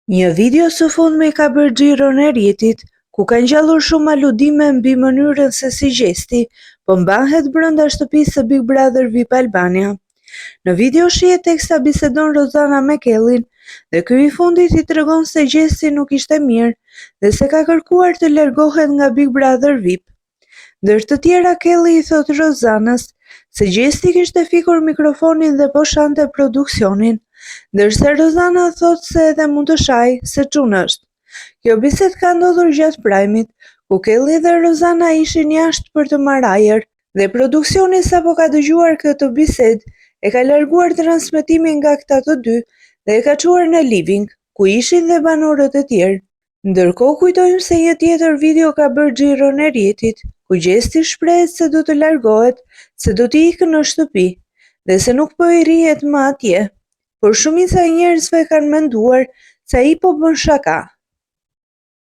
Një video së fundmi ka bërë xhiron e rrjetit, ku ka ngjallur shumë aludime mbi mënyrën se si Gjesti po mbahet brenda shtëpisë së Big Brother VIP Albania. Në video shihet teksa bisedon Rozana me Kellin dhe ky i fundit i tregon se Gjesti nuk ishte mirë dhe se ka kërkuar të largohet nga Big Brother VIP. Ndër të tjera, Kelli i thot Rozanës se Gjesti kishte fikur mikrofonin dhe po shante produksionin, ndërsa Rozana thot se edhe mund të shaj se çun është. Kjo bisedë ka ndodhur gjatë prajmit, ku Kelli dhe Rozana ishin jashtë për të marrë ajër dhe produksioni sapo ka dëgjuar këtë bisedë e ka larguar transmetimin nga këta të dy dhe e ka çuar në living, ku ishin dhe banorët e tjerë. Ndërkohë kujtojmë se një tjetër video ka bërë xhiron e rrjetit, ku Gjesti shprehet se do të largohet, se do t'i ikë në shtëpi dhe se nuk po i rrihet më atje, por shumica e njerëzve kanë menduar se ai po bën shaka.